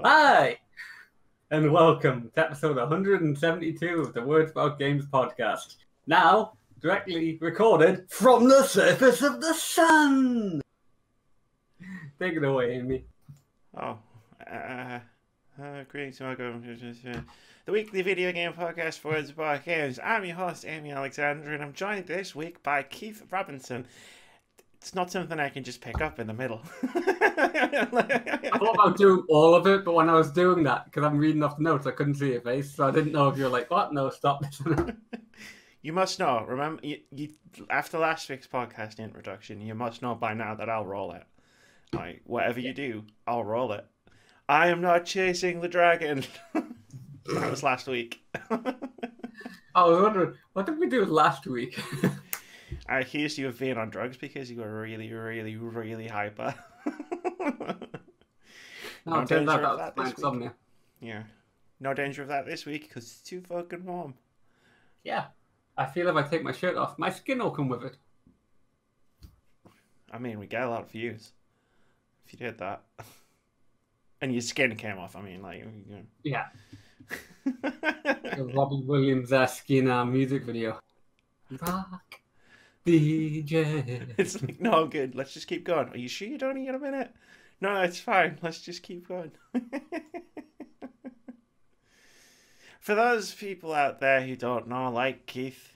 Hi, and welcome to episode 172 of the Words About Games podcast. Now, directly recorded from the surface of the sun. Take it away, Amy. Greetings, welcome to the weekly video game podcast for Words About Games. I'm your host, Amy Alexander, and I'm joined this week by Keith Robinson. It's not something I can just pick up in the middle. I thought about doing all of it, but when I was doing that, because I'm reading off the notes, I couldn't see your face, so I didn't know if you were like, what? No, stop this. You must know, remember, you after last week's podcast introduction, you must know by now that I'll roll it. Like, whatever you do, I'll roll it. I am not chasing the dragon. That was last week. I was wondering, what did we do last week? I accused you of being on drugs because you were really hyper. No, danger of that was insomnia. Yeah. No danger of that this week because it's too fucking warm. Yeah. I feel if I take my shirt off, my skin will come with it. I mean, we get a lot of views if you did that. And your skin came off, I mean, like... You know. Yeah. The Robbie Williams skin music video. Rock DJ. It's like, no, good. Let's just keep going. Are you sure you don't need a minute? No, it's fine. Let's just keep going. For those people out there who don't know, like Keith,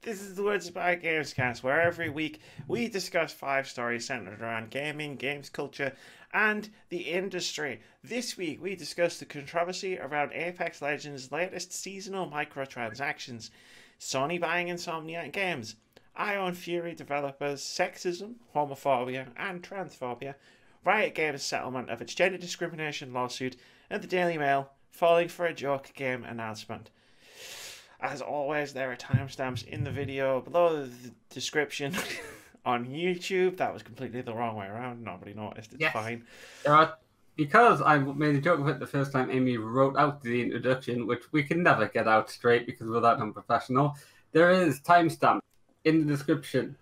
this is the Words About Gamescast, where every week we discuss 5 stories centered around gaming, games culture, and the industry. This week we discuss the controversy around Apex Legends' latest seasonal microtransactions, Sony buying Insomniac Games, Ion Fury developers, sexism, homophobia, and transphobia, Riot Games' settlement of its gender discrimination lawsuit, and the Daily Mail falling for a joke game announcement. As always, there are timestamps in the video below the description. On YouTube, that was completely the wrong way around. Nobody noticed. It's fine. There are, because I made a joke of it the first time Amy wrote out the introduction, which we can never get out straight because we're that unprofessional. There is timestamp in the description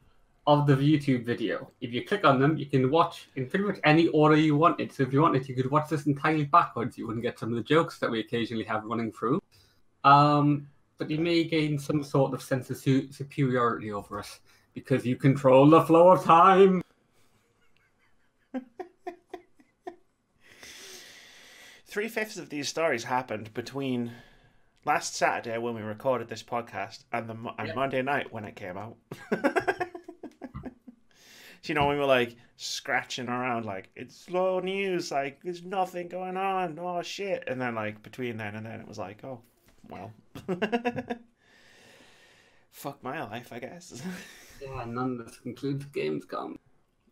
of the YouTube video. If you click on them, you can watch in pretty much any order you wanted. So if you wanted, you could watch this entirely backwards. You wouldn't get some of the jokes that we occasionally have running through. But you may gain some sort of sense of superiority over us because you control the flow of time. 3/5 of these stories happened between last Saturday when we recorded this podcast and Monday night when it came out. So, you know, we were like scratching around like, it's slow news, like there's nothing going on, oh shit. And then like between then and then it was like, oh, well. Fuck my life, I guess. Yeah, none of this concludes Gamescom.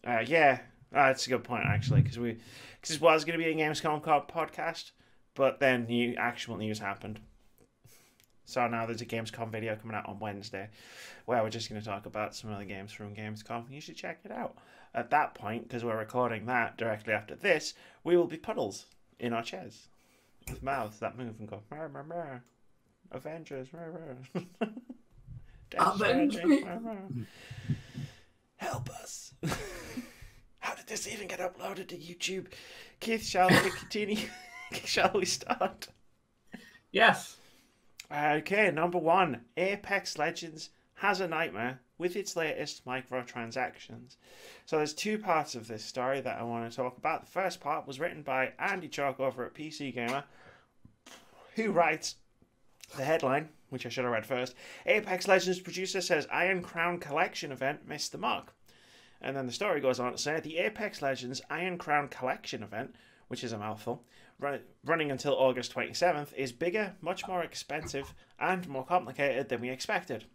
Yeah, that's a good point actually, because it was going to be a Gamescom podcast, but then actual news happened. So now there's a Gamescom video coming out on Wednesday, where we're just going to talk about some of the games from Gamescom. You should check it out. At that point, because we're recording that directly after this, we will be puddles in our chairs with mouths that move and go. Murr, murr, murr. Avengers. Avenge me. Help us. How did this even get uploaded to YouTube? Keith, shall we continue? Shall we start? Yes. Okay, number 1. Apex Legends has a nightmare with its latest microtransactions. So there's 2 parts of this story that I want to talk about. The first part was written by Andy Chalk over at PC Gamer, who writes the headline, which I should have read first. Apex Legends producer says Iron Crown Collection event missed the mark. And then the story goes on to say the Apex Legends Iron Crown Collection event, which is a mouthful, running until August 27th, is bigger, much more expensive, and more complicated than we expected.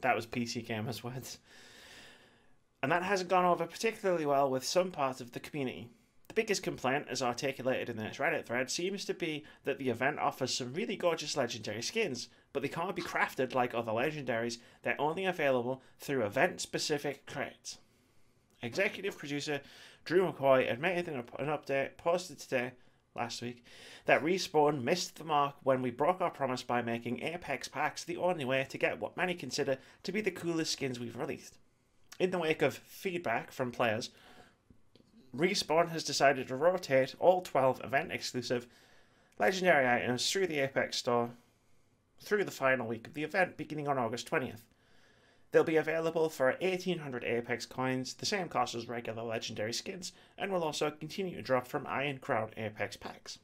That was PC Gamer's words. And that hasn't gone over particularly well with some parts of the community. The biggest complaint, as articulated in this Reddit thread, seems to be that the event offers some really gorgeous legendary skins, but they can't be crafted like other legendaries. They're only available through event-specific crates. Executive producer Drew McCoy admitted in an update posted today, last week, that Respawn missed the mark when we broke our promise by making Apex packs the only way to get what many consider to be the coolest skins we've released. In the wake of feedback from players, Respawn has decided to rotate all 12 event-exclusive legendary items through the Apex store through the final week of the event, beginning on August 20th. They'll be available for 1,800 Apex coins, the same cost as regular legendary skins, and will also continue to drop from Iron Crown Apex packs.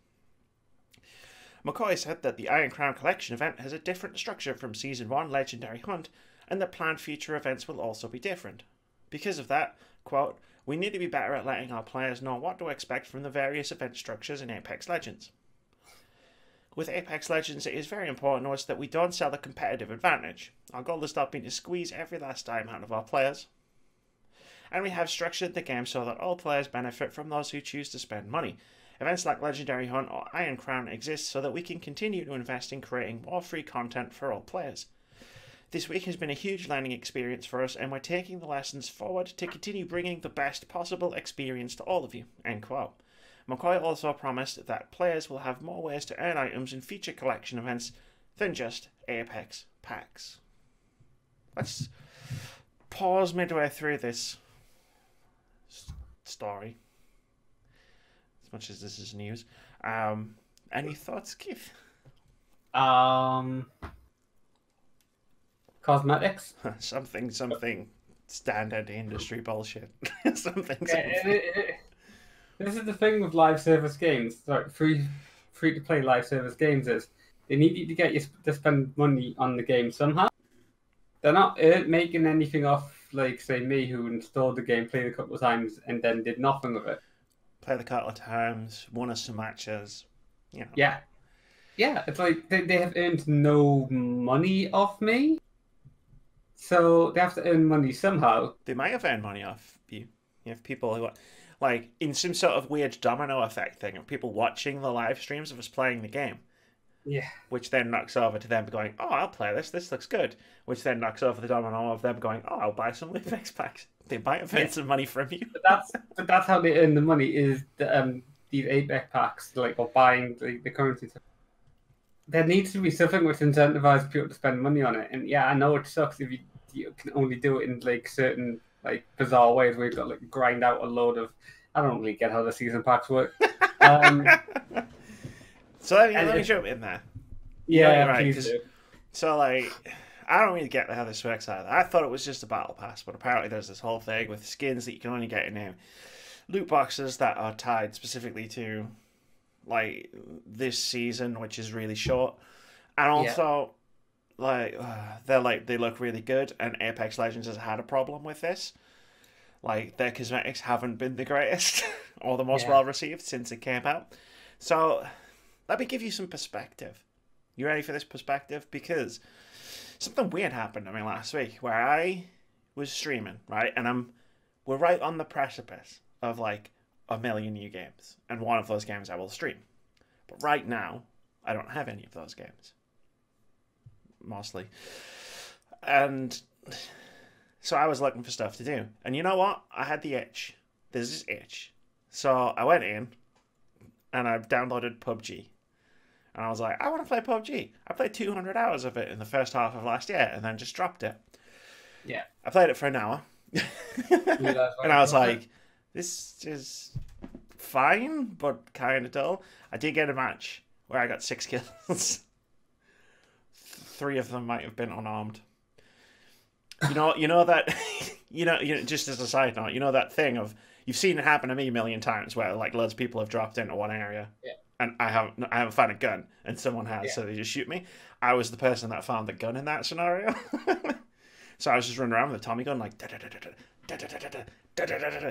McCoy said that the Iron Crown Collection event has a different structure from Season 1 Legendary Hunt, and that planned future events will also be different. Because of that, quote, we need to be better at letting our players know what to expect from the various event structures in Apex Legends. With Apex Legends, it is very important to us that we don't sell a competitive advantage. Our goal has not been to squeeze every last dime out of our players. And we have structured the game so that all players benefit from those who choose to spend money. Events like Legendary Hunt or Iron Crown exist so that we can continue to invest in creating more free content for all players. This week has been a huge learning experience for us, and we're taking the lessons forward to continue bringing the best possible experience to all of you. End quote. McCoy also promised that players will have more ways to earn items in future collection events than just Apex packs. Let's pause midway through this story, as much as this is news. Any thoughts, Keith? Cosmetics? something standard industry bullshit. something. This is the thing with live service games, like free to play live service games, is they need you to get you to spend money on the game somehow. They're not making anything off, like, say, me, who installed the game, played a couple of times, and then did nothing with it. Played a couple of times, won us some matches, you know. Yeah. Yeah, it's like they have earned no money off me, so they have to earn money somehow. They might have earned money off you. You have people who, like, in some sort of weird domino effect thing of people watching the live streams of us playing the game. Yeah. Which then knocks over to them going, oh, I'll play this looks good. Which then knocks over the domino of them going, oh, I'll buy some Apex packs. They might have earned some money from you. But that's how they earn the money, is these Apex packs, like, or buying the currency. There needs to be something which incentivizes people to spend money on it. And yeah, I know it sucks if you can only do it in, like, certain, like, bizarre ways where you've got to, like, grind out a load of... I don't really get how the season packs work. So let me jump in there. Yeah, right, please do. So, like, I don't really get how this works either. I thought it was just a battle pass, but apparently there's this whole thing with skins that you can only get in loot boxes that are tied specifically to, like, this season, which is really short. And also, they look really good, and Apex Legends has had a problem with this. Like, their cosmetics haven't been the greatest or the most well received since it came out. So, let me give you some perspective. You ready for this perspective? Because something weird happened to me last week where I was streaming, right? And we're right on the precipice of, like, 1 million new games. And one of those games I will stream. But right now, I don't have any of those games. Mostly. And so I was looking for stuff to do. And you know what? I had the itch. There's this itch. So I went in and I downloaded PUBG. And I was like, I want to play PUBG. I played 200 hours of it in the first half of last year and then just dropped it. Yeah. I played it for an hour. And I was like, this is fine, but kind of dull. I did get a match where I got 6 kills. 3 of them might have been unarmed. You know that, just as a side note, you know that thing of, you've seen it happen to me a million times where, like, loads of people have dropped into one area. Yeah. And I haven't found a gun, and someone has, so they just shoot me. I was the person that found the gun in that scenario. So I was just running around with a Tommy gun, like,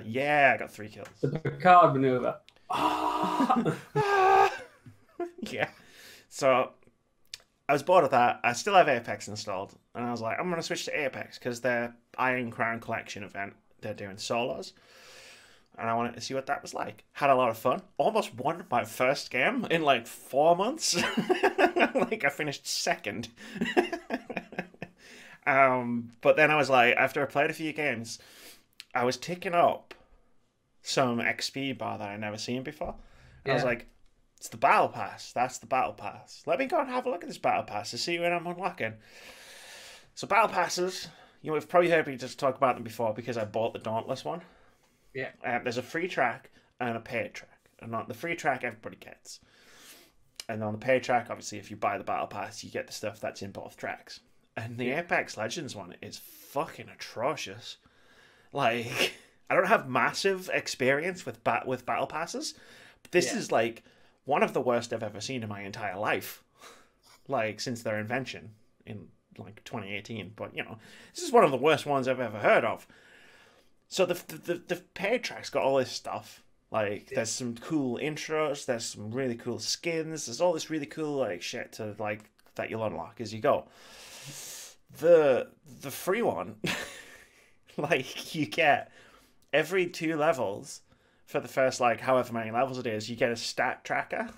yeah, I got 3 kills. The Picard maneuver. Yeah. So I was bored of that. I still have Apex installed, and I was like, I'm going to switch to Apex because their Iron Crown Collection event, they're doing solos. And I wanted to see what that was like. Had a lot of fun. Almost won my first game in, like, 4 months. Like, I finished second. But then I was like, after I played a few games, I was ticking up some XP bar that I'd never seen before. And I was like, it's the Battle Pass. That's the Battle Pass. Let me go and have a look at this Battle Pass to see when I'm unlocking. So Battle Passes, we've probably heard me just talk about them before because I bought the Dauntless one. Yeah. There's a free track and a paid track. And on the free track, everybody gets. And on the paid track, obviously, if you buy the battle pass, you get the stuff that's in both tracks. And the Apex Legends one is fucking atrocious. Like, I don't have massive experience with battle passes, but this is like one of the worst I've ever seen in my entire life. Like, since their invention in like 2018. But, you know, this is one of the worst ones I've ever heard of. So the paid track's got all this stuff. Like, there's some cool intros, there's some really cool skins, there's all this really cool, like, shit to, like, that you'll unlock as you go. The free one, like, you get every 2 levels for the first, like, however many levels it is, you get a stat tracker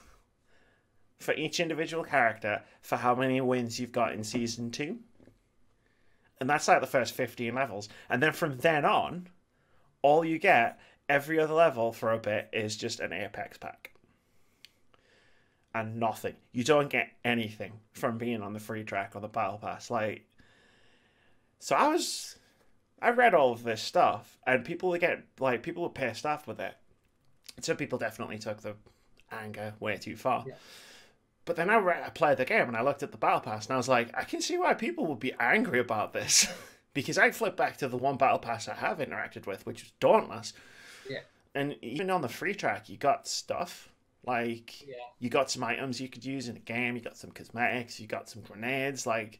for each individual character for how many wins you've got in Season 2. And that's, like, the first 15 levels. And then from then on, all you get every other level for a bit is just an Apex pack. And nothing. You don't get anything from being on the free track or the battle pass. Like, so I read all of this stuff, and people were pissed off with it. Some people definitely took the anger way too far. Yeah. But then I played the game and I looked at the battle pass and I was like, I can see why people would be angry about this. Because I flipped back to the one battle pass I have interacted with, which was Dauntless. Yeah. And even on the free track, you got stuff. Like, you got some items you could use in the game. You got some cosmetics. You got some grenades. Like,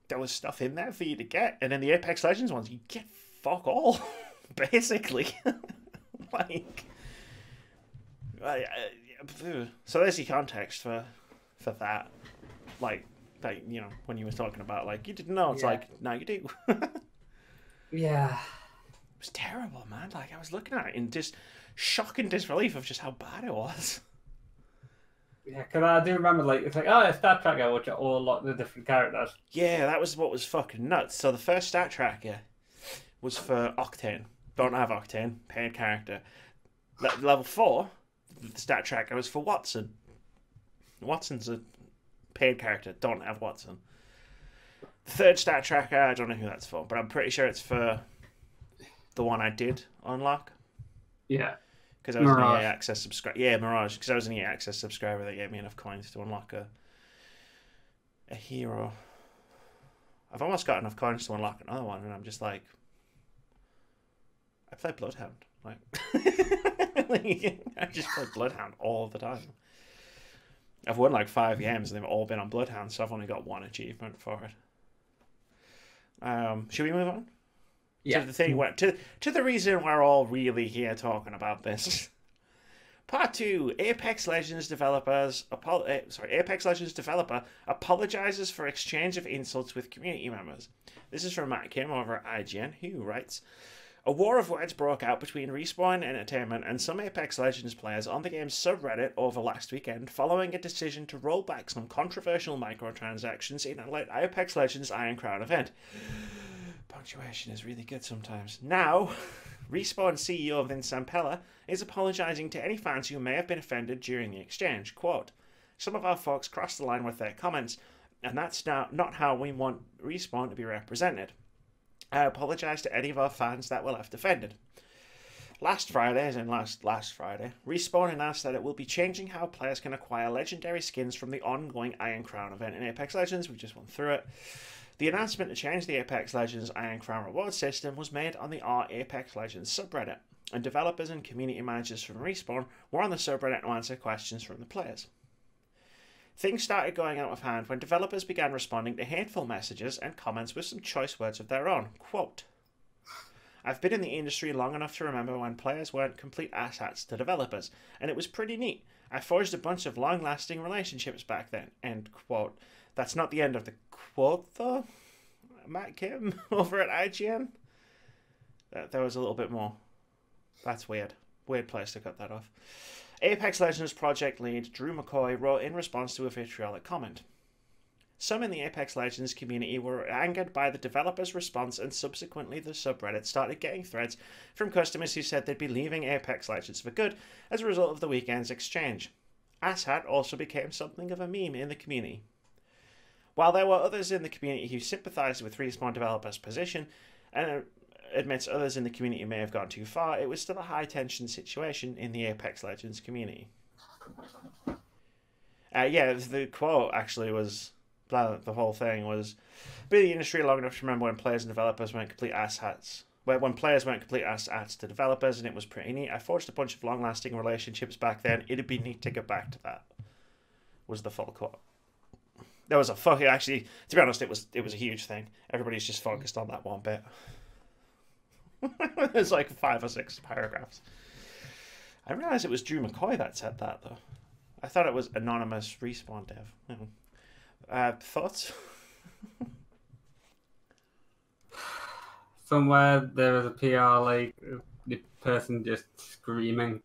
there was stuff in there for you to get. And in the Apex Legends ones, you get fuck all, basically. Like, so there's your context for that. Like, you know, when you were talking about, like, you didn't know. It's like, now you do. Yeah. It was terrible, man. Like, I was looking at it in just shock and disbelief of just how bad it was. Yeah, because I do remember, like, it's like, oh, it's stat tracker, which are all a lot of the different characters. Yeah, that was what was fucking nuts. So the first stat tracker was for Octane. Don't have Octane, paid character. Level 4, the stat tracker was for Watson. Watson's a paid character. Don't have Watson. The third stat tracker, I don't know who that's for, but I'm pretty sure it's for the one I did unlock. Yeah. Because I was an EA Access subscriber. Yeah, Mirage. Because I was an EA Access subscriber that gave me enough coins to unlock a hero. I've almost got enough coins to unlock another one, and I'm just like, I play Bloodhound. Like, I just play Bloodhound all the time. I've won like 5 games, and they've all been on Bloodhound, so I've only got 1 achievement for it. Should we move on? Yeah. To the thing to the reason we're all really here talking about this. Part 2: Apex Legends developer apologizes for exchange of insults with community members. This is from Matt Kim over at IGN, who writes, a war of words broke out between Respawn Entertainment and some Apex Legends players on the game's subreddit over last weekend, following a decision to roll back some controversial microtransactions in an Apex Legends Iron Crown event. Punctuation is really good sometimes. Now, Respawn CEO Vince Zampella is apologising to any fans who may have been offended during the exchange. Quote, some of our folks crossed the line with their comments, and that's not how we want Respawn to be represented. I apologise to any of our fans that were left offended. Last Friday, as in last Friday, Respawn announced that it will be changing how players can acquire legendary skins from the ongoing Iron Crown event in Apex Legends. We just went through it. The announcement to change the Apex Legends Iron Crown reward system was made on the Apex Legends subreddit, and developers and community managers from Respawn were on the subreddit to answer questions from the players. Things started going out of hand when developers began responding to hateful messages and comments with some choice words of their own. Quote, I've been in the industry long enough to remember when players weren't complete asshats to developers, and it was pretty neat. I forged a bunch of long-lasting relationships back then. End quote. That's not the end of the quote, though. Matt Kim over at IGN. There was a little bit more. That's weird. Weird place to cut that off. Apex Legends project lead Drew McCoy wrote in response to a vitriolic comment. Some in the Apex Legends community were angered by the developer's response, and subsequently the subreddit started getting threads from customers who said they'd be leaving Apex Legends for good as a result of the weekend's exchange. Asshat also became something of a meme in the community. While there were others in the community who sympathised with Respawn developers' position, and admits others in the community may have gone too far, it was still a high-tension situation in the Apex Legends community. Yeah, the quote actually was, the whole thing was, be in the industry long enough to remember when players and developers went complete asshats. When players went complete asshats to developers, and it was pretty neat. I forged a bunch of long-lasting relationships back then. It'd be neat to get back to that. Was the full quote. There was a fucking, actually, to be honest, it was a huge thing. Everybody's just focused on that one bit. There's like 5 or 6 paragraphs. I realised it was Drew McCoy that said that, though. I thought it was anonymous Respawn dev. Thoughts? Somewhere there was a PR, like, the person just screaming.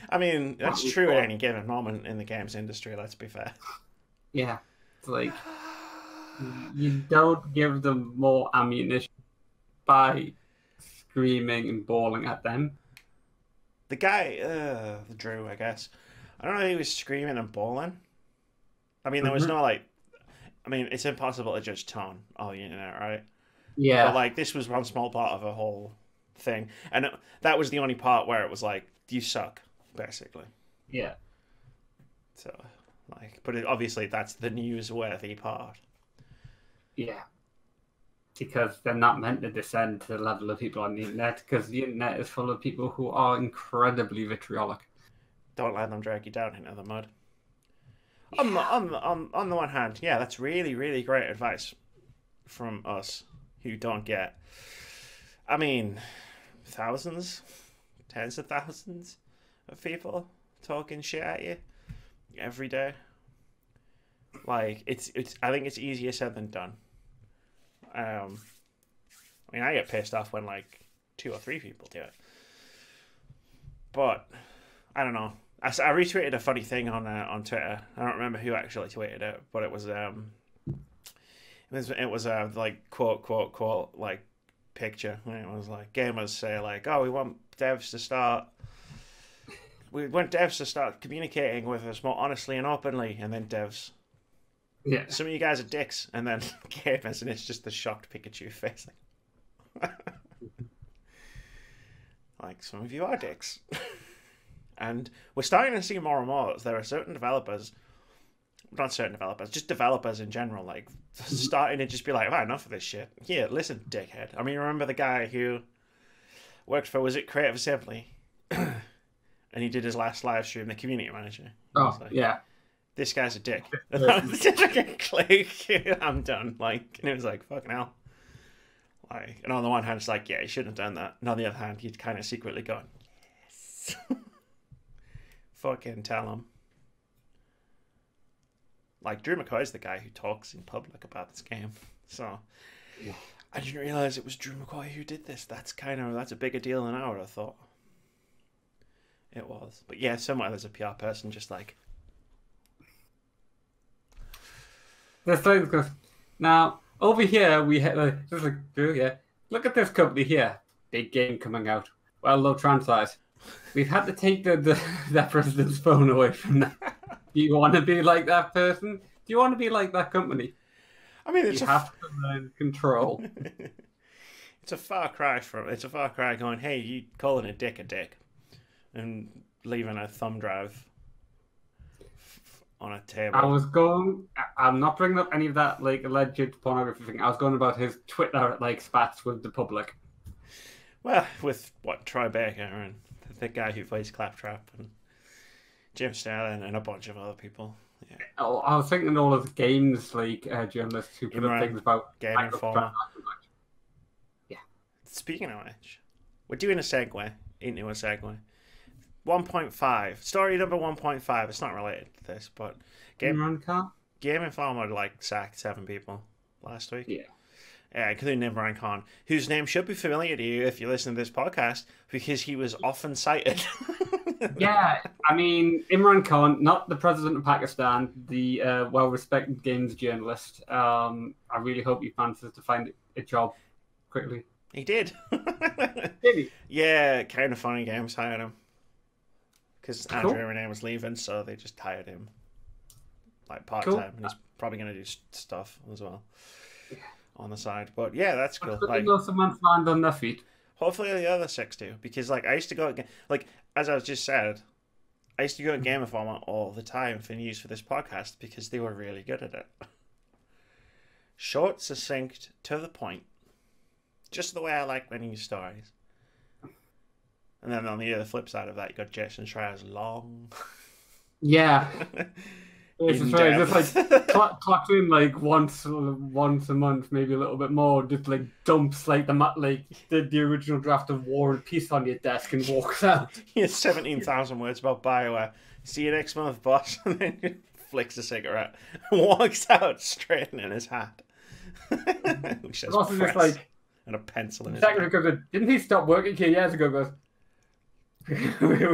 I mean, that's true at any given moment in the games industry, let's be fair. Yeah. It's like, you don't give them more ammunition by screaming and bawling at them. The guy, Drew, I guess. I don't know if he was screaming and bawling. I mean, there was no, like... I mean, it's impossible to judge tone on the internet, right? Yeah. But, like, this was one small part of a whole thing. And that was the only part where it was like, you suck, basically. Yeah. So, like... But obviously, that's the newsworthy part. Yeah. Because they're not meant to descend to the level of people on the internet, because the internet is full of people who are incredibly vitriolic. Don't let them drag you down into the mud. Yeah. On the one hand, yeah, that's really, really great advice from us who don't get, I mean, thousands, tens of thousands of people talking shit at you every day. Like, it's I think it's easier said than done. I mean, I get pissed off when like 2 or 3 people do it, but I don't know. I retweeted a funny thing on Twitter. I don't remember who actually tweeted it, but it was a like quote like picture. And it was like gamers say like, oh, we want devs to start communicating with us more honestly and openly, and then devs. Yeah. Some of you guys are dicks, and then gamers, and it's just the shocked Pikachu face. Like, some of you are dicks. And we're starting to see more and more. There are certain developers, not certain developers, just developers in general, like, starting to just be like, oh, enough of this shit. Yeah, listen, dickhead. I mean, remember the guy who worked for, was it Creative Assembly? And he did his last live stream, the community manager. Oh, like, yeah. This guy's a dick. And I was just like, click, I'm done. Like, and it was like, fucking hell. Like, and on the one hand, it's like, yeah, you shouldn't have done that. And on the other hand, you'd kind of secretly go, yes. Fucking tell him. Like, Drew McCoy's the guy who talks in public about this game. So, yeah. I didn't realize it was Drew McCoy who did this. That's a bigger deal than I would have thought. It was. But yeah, somewhere there's a PR person just like... Now, over here, we have... look at this company here. Big game coming out. Well, low trans size. We've had to take that president's phone away from them. Do you want to be like that person? Do you want to be like that company? I mean, you have to learn control. It's a far cry going, hey, you calling a dick, and leaving a thumb drive on a table. I'm not bringing up any of that like alleged pornography thing. I was going about his Twitter like spats with the public. Well, with Troy Baker and the guy who plays Claptrap and Jim Sterling and a bunch of other people. Yeah. Oh, I was thinking all of the games like journalists who put up things about Game Informer. Yeah. Speaking of which, we're doing a segue into a segue. 1.5 story number 1.5. It's not related to this, but Game Informer like sacked 7 people last week. Yeah. Including Imran Khan, whose name should be familiar to you if you listen to this podcast, because he was often cited. Yeah, I mean, Imran Khan, not the president of Pakistan, the well-respected games journalist. I really hope he manages to find a job quickly. He did. Did he? Yeah, kind of funny games hired him. Because Andrew Renee was leaving, so they just hired him like part-time. Cool. And he's probably going to do stuff as well. on the side. But yeah, that's cool. But Like, know someone's land on their feet. hopefully the other 6 do, because like I used to go like as I was just said, I used to go to Game Informer all the time for news for this podcast because they were really good at it. Short, succinct, to the point. Just the way I like my news stories. And then on the other flip side of that, you got Jason Schreier's long. Yeah. It's just like clocked in like once a month, maybe a little bit more. Just like dumps like the original draft of War and Peace on your desk and walks out. He has 17,000 words about BioWare. See you next month, boss. And then flicks a cigarette and walks out, straightening his hat. Which says Also press just like and a pencil in his second goes, didn't he stop working here years ago? Goes, we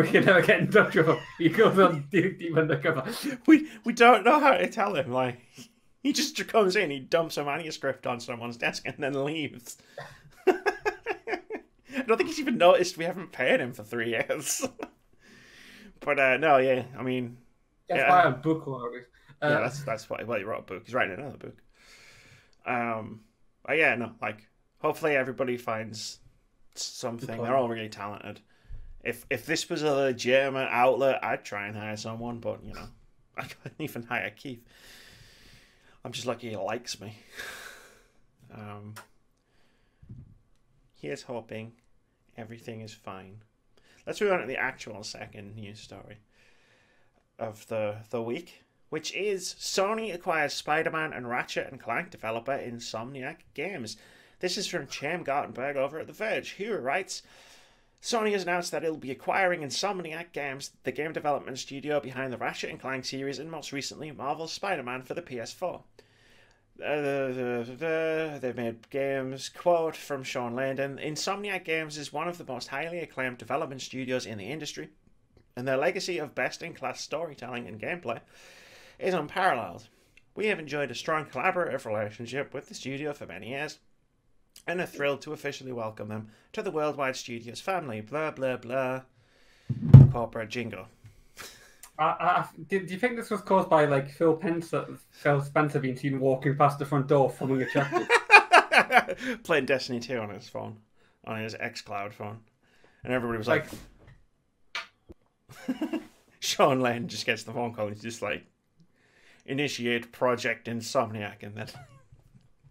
can never get in touch with him. He goes on deep undercover. We don't know how to tell him. Like, he just comes in, he dumps a manuscript on someone's desk and then leaves. I don't think he's even noticed we haven't paid him for 3 years. But no, yeah, I mean, that's why a book always. Yeah, that's why. Well, he wrote a book. He's writing another book. But yeah, no, like, hopefully everybody finds something. They're all really talented. If this was a legitimate outlet, I'd try and hire someone, but you know, I couldn't even hire Keith. I'm just lucky he likes me. Here's hoping everything is fine. Let's move on to the actual second news story of the week, which is Sony acquires Spider-Man and Ratchet and Clank developer Insomniac Games. This is from Chaim Gartenberg over at The Verge, who writes, Sony has announced that it'll be acquiring Insomniac Games, the game development studio behind the Ratchet and Clank series and most recently Marvel's Spider-Man for the PS4. They've made games, quote from Sean Landon, Insomniac Games is one of the most highly acclaimed development studios in the industry, and their legacy of best-in-class storytelling and gameplay is unparalleled. We have enjoyed a strong collaborative relationship with the studio for many years, and are thrilled to officially welcome them to the Worldwide Studios family. Blah, blah, blah. Corporate jingle. Do you think this was caused by like Phil Spencer being seen walking past the front door filming a chapter? Playing Destiny 2 on his phone. On his xCloud phone. And everybody was like... Sean Lane just gets the phone call and he's just like... Initiate Project Insomniac, and then...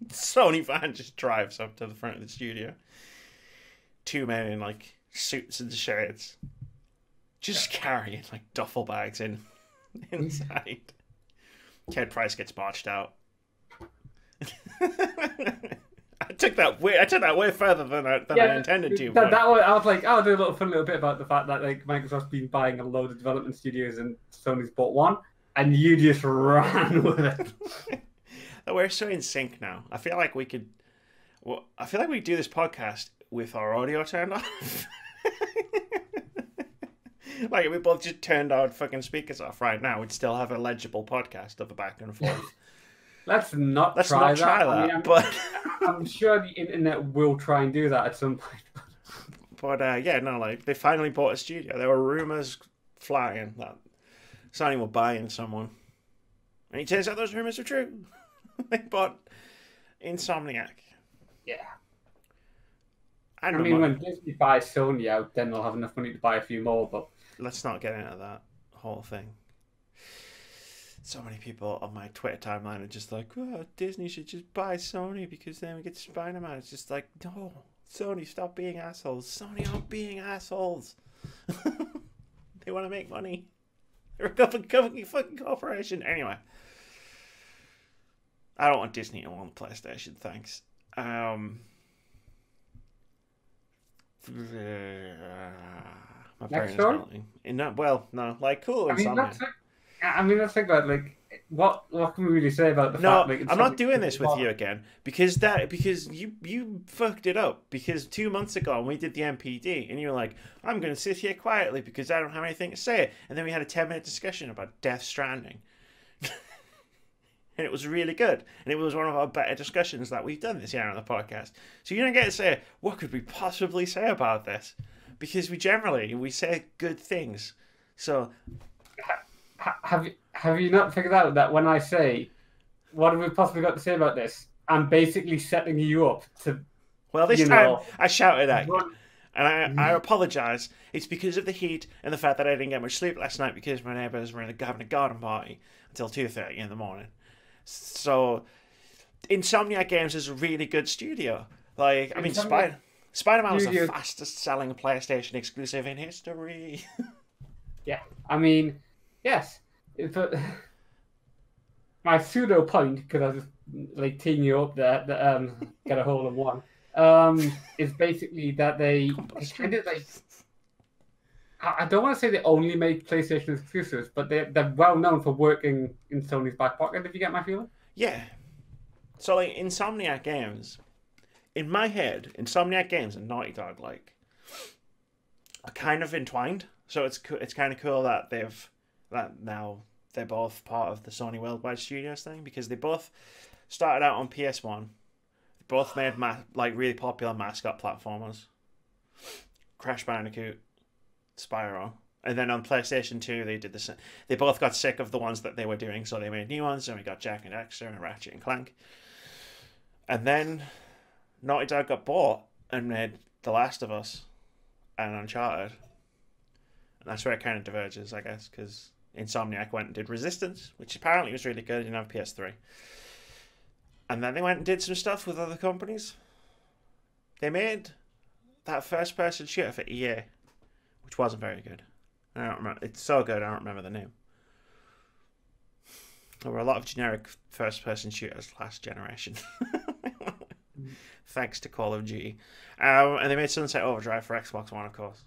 Sony van just drives up to the front of the studio. 2 men in like suits and shirts, just carrying like duffel bags inside. Ted Price gets marched out. I took that way further than I intended to. I was like, I'll do a fun little bit about the fact that like Microsoft's been buying a load of development studios and Sony's bought one, and you just ran with it. We're so in sync now. I feel like we could. Well, I feel like we do this podcast with our audio turned off. Like if we both just turned our fucking speakers off right now, we'd still have a legible podcast of a back and forth. Let's not try that. I mean, but I'm sure the internet will try and do that at some point. But yeah, no, like they finally bought a studio. There were rumors flying that Sony were buying someone, and it turns out those rumors are true. They bought Insomniac. Yeah. I mean, when Disney buys Sony out, then they'll have enough money to buy a few more, but... Let's not get into that whole thing. So many people on my Twitter timeline are just like, oh, Disney should just buy Sony because then we get Spider-Man. It's just like, no, Sony, stop being assholes. Sony aren't being assholes. They want to make money. They're a fucking corporation. Anyway. I don't want Disney to own the PlayStation, thanks. My Next story? Well, no, like cool. I mean, that's about like what can we really say about the fact? Like, I'm not doing this with you again because you fucked it up because 2 months ago when we did the MPD and you were like, I'm going to sit here quietly because I don't have anything to say, and then we had a 10-minute discussion about Death Stranding. And it was really good. And it was one of our better discussions that we've done this year on the podcast. So you don't get to say, what could we possibly say about this? Because we say good things. So have you not figured out that when I say, what have we possibly got to say about this? I'm basically setting you up to. Well, this you time know, I shouted at you. run- And I apologise. It's because of the heat and the fact that I didn't get much sleep last night because my neighbours were having a garden party until 2:30 in the morning. So, Insomniac Games is a really good studio. Like, I mean, Spider-Man was the fastest selling PlayStation exclusive in history. Yeah, I mean, yes. But my pseudo point, because I was just like teeing you up there, that get a hole in one, is basically that they kind of like. I don't want to say they only make PlayStation exclusives, but they're well known for working in Sony's back pocket. If you get my feeling. Yeah. So, like, Insomniac Games, in my head, Insomniac Games and Naughty Dog, like, are kind of entwined. So it's kind of cool that now they're both part of the Sony Worldwide Studios thing, because they both started out on PS1. They both made really popular mascot platformers. Crash Bandicoot, Spyro. And then on PlayStation 2, they did the same. They both got sick of the ones that they were doing, so they made new ones, and we got Jak and Daxter and Ratchet and Clank. And then Naughty Dog got bought and made The Last of Us and Uncharted. And that's where it kind of diverges, I guess, because Insomniac went and did Resistance, which apparently was really good. It didn't have PS3. And then they went and did some stuff with other companies. They made that first-person shooter for EA, which wasn't very good. I don't remember. It's so good, I don't remember the name. There were a lot of generic first-person shooters last generation. Thanks to Call of Duty. And they made Sunset Overdrive for Xbox One, of course.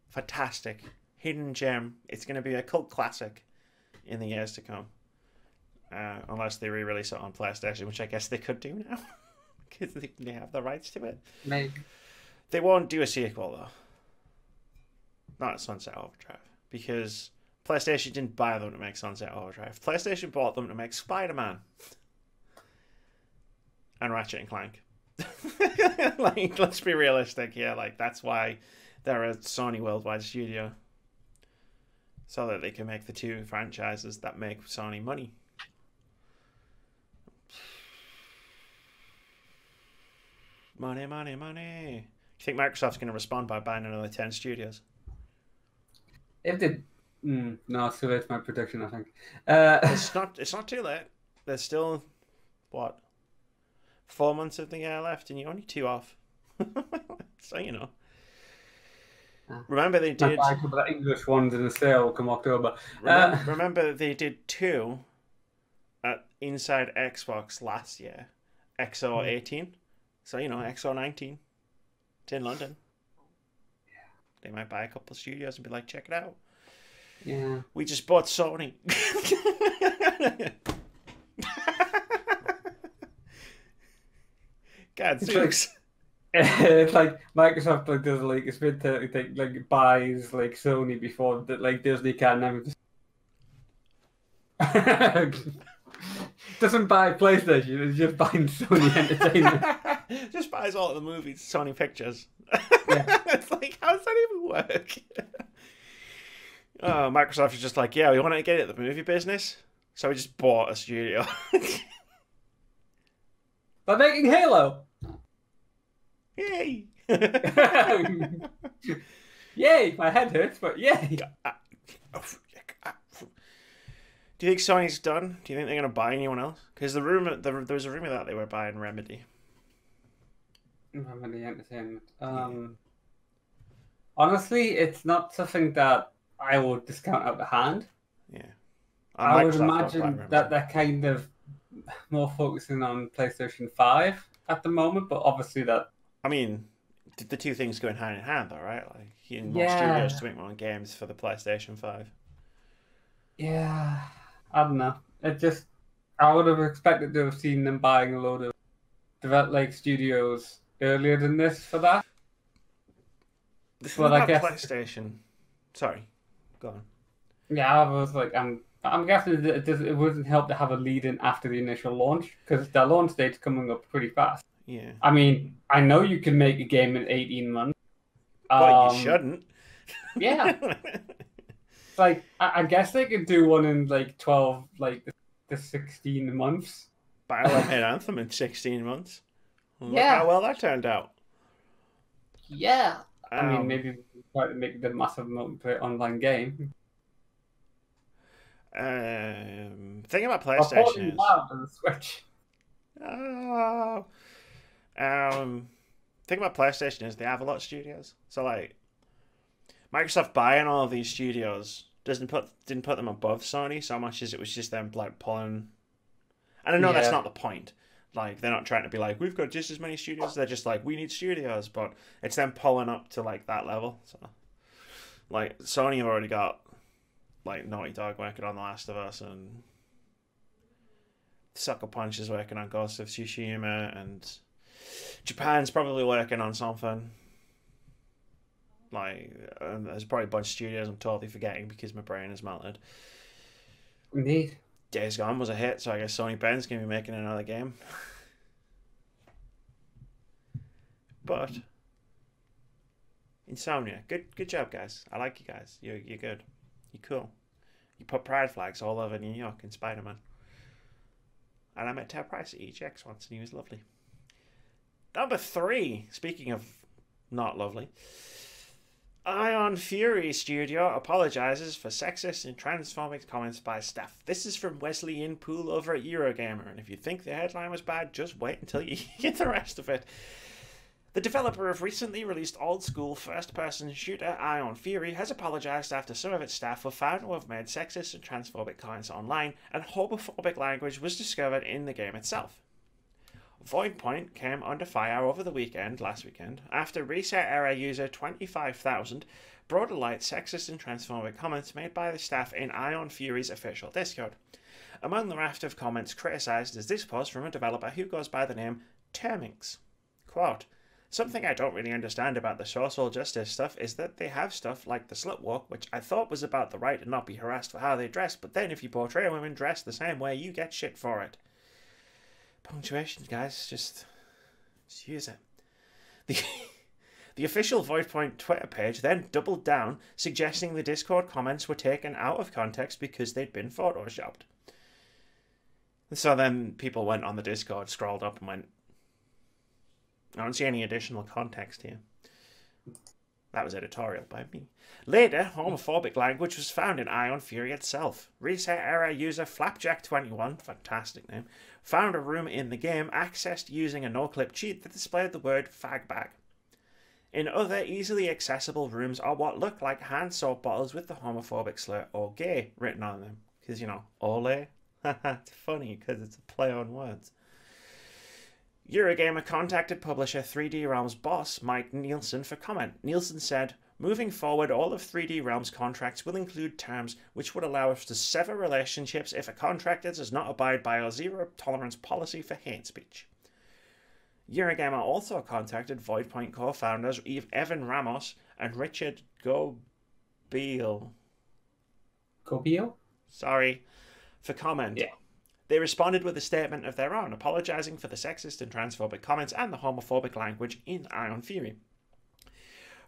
Fantastic. Hidden gem. It's going to be a cult classic in the years to come. Unless they re-release it on PlayStation, which I guess they could do now. Because they have the rights to it. Maybe. They won't do a sequel, though. Not Sunset Overdrive. Because PlayStation didn't buy them to make Sunset Overdrive. PlayStation bought them to make Spider-Man. And Ratchet and Clank. Like, let's be realistic here. Like, that's why they're a Sony Worldwide studio. So that they can make the two franchises that make Sony money. Money, money, money. You think Microsoft's going to respond by buying another 10 studios? If they... no, it's too late for my prediction, I think. It's not too late. There's still, what, 4 months of the year left, and you're only 2 off. So, you know. Remember they did... A couple of English ones in the sale come October. Remember they did 2 at Inside Xbox last year. XO18. So, you know, XO19. It's in London. They might buy a couple of studios and be like, check it out. Yeah. We just bought Sony. God, it's like Microsoft like does like a spin thing, like buys like Sony before that, like Disney can never doesn't buy PlayStation, it's just buying Sony Entertainment. Just buys all of the movies, Sony Pictures. Yeah. It's like, how does that even work? Oh, Microsoft is just like, yeah, we want to get into the movie business, so we just bought a studio. By making Halo. Yay! Yay! My head hurts, but yay! Do you think Sony's done? Do you think they're going to buy anyone else? Because there was a rumor that they were buying Remedy. Remedy Entertainment. Honestly, it's not something that I would discount out the hand. Yeah. I would imagine that they're kind of more focusing on PlayStation 5 at the moment, but obviously that... I mean, the two things going hand in hand, though, right? Like, you need more studios to make more games for the PlayStation 5. Yeah, I don't know. I would have expected to have seen them buying a load of studios earlier than this for that. But I guess PlayStation. Sorry, go on. Yeah, I was like, I'm guessing it wouldn't help to have a lead in after the initial launch, because their launch date's coming up pretty fast. Yeah. I mean, I know you can make a game in 18 months. But you shouldn't. Yeah. Like, I guess they could do one in 12, the 16 months. BioWare made Anthem in 16 months. Look Yeah. how well that turned out. Yeah. I mean, maybe we try to make the massive multiplayer online game. Thing about Or porting PlayStation is... WoW to the Switch. Oh. Thing about PlayStation is they have a lot of studios. So, like, Microsoft buying all of these studios didn't put them above Sony so much as it was just them, like, pulling... And I know that's not the point. Like, they're not trying to be like, we've got just as many studios. They're just like, we need studios. But it's them pulling up to, like, that level. So, like, Sony have already got, like, Naughty Dog working on The Last of Us, and Sucker Punch is working on Ghost of Tsushima, and Japan's probably working on something. Like, there's probably a bunch of studios I'm totally forgetting because my brain is melted. Indeed. Days Gone was a hit, so I guess Sony Ben's going to be making another game. But Insomniac, good job, guys. I like you guys. You're good. You're cool. You put pride flags all over New York in Spider-Man. And I met Ted Price at EGX once, and he was lovely. Number 3, speaking of not lovely, Ion Fury Studio apologises for sexist and transphobic comments by staff. This is from Wesley Poole over at Eurogamer, and if you think the headline was bad, just wait until you get the rest of it. The developer of recently released old-school first-person shooter Ion Fury has apologised after some of its staff were found to have made sexist and transphobic comments online, and homophobic language was discovered in the game itself. Voidpoint came under fire over the last weekend, after Reset Era user 25,000 brought to light sexist and transphobic comments made by the staff in Ion Fury's official Discord. Among the raft of comments criticised is this post from a developer who goes by the name Terminx. Quote, "Something I don't really understand about the social justice stuff is that they have stuff like the slut walk, which I thought was about the right to not be harassed for how they dress, but then if you portray women dressed the same way, you get shit for it." Punctuation, guys, just use it. The official Voidpoint Twitter page then doubled down, suggesting the Discord comments were taken out of context because they'd been photoshopped. So then people went on the Discord, scrolled up and went, I don't see any additional context here. That was editorial by me. Later, homophobic language was found in Ion Fury itself. Reset Era user Flapjack21, fantastic name, found a room in the game accessed using a no-clip cheat that displayed the word fagbag. In other easily accessible rooms are what look like hand soap bottles with the homophobic slur or gay written on them. Because, you know, ole. It's funny because it's a play on words. Eurogamer contacted publisher 3D Realms boss Mike Nielsen for comment. Nielsen said, "Moving forward, all of 3D Realms contracts will include terms which would allow us to sever relationships if a contractor does not abide by our zero-tolerance policy for hate speech." Eurogamer also contacted Voidpoint co-founders Evan Ramos and Richard Gobiel. Sorry, for comment. Yeah. They responded with a statement of their own, apologising for the sexist and transphobic comments and the homophobic language in Ion Fury.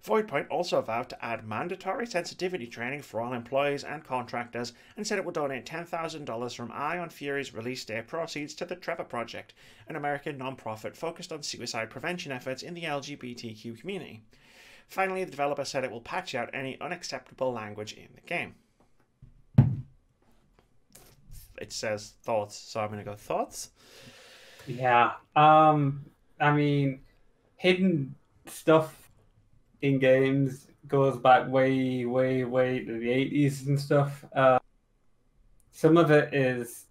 Voidpoint also vowed to add mandatory sensitivity training for all employees and contractors and said it would donate $10,000 from Ion Fury's release day proceeds to the Trevor Project, an American non-profit focused on suicide prevention efforts in the LGBTQ community. Finally, the developer said it will patch out any unacceptable language in the game. It says thoughts, so I'm going to go thoughts. Yeah. I mean, hidden stuff in games goes back way, way, way to the 80s and stuff. Some of it is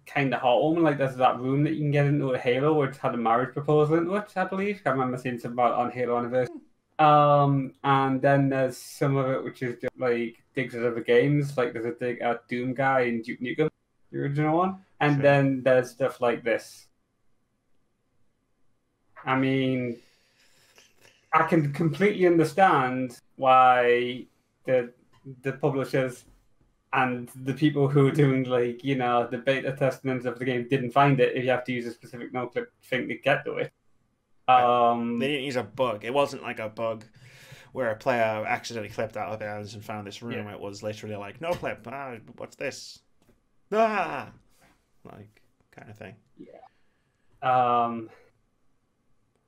kind of heartwarming. Like, there's that room that you can get into at Halo, which had a marriage proposal into it, I believe. I remember seeing something about it on Halo Anniversary. And then there's some of it which is just like digs at other games. Like there's a dig at Doom Guy in Duke Nukem, the original one. And Sure. then there's stuff like this. I mean, I can completely understand why the publishers and the people who are doing, like, you know, the beta testing of the game didn't find it if you have to use a specific no-clip thing to get to it. They didn't use a bug. It wasn't like a bug where a player accidentally clipped out of bounds and found this room. Yeah. It was literally like, no clip. What's this? Like, kind of thing. Yeah.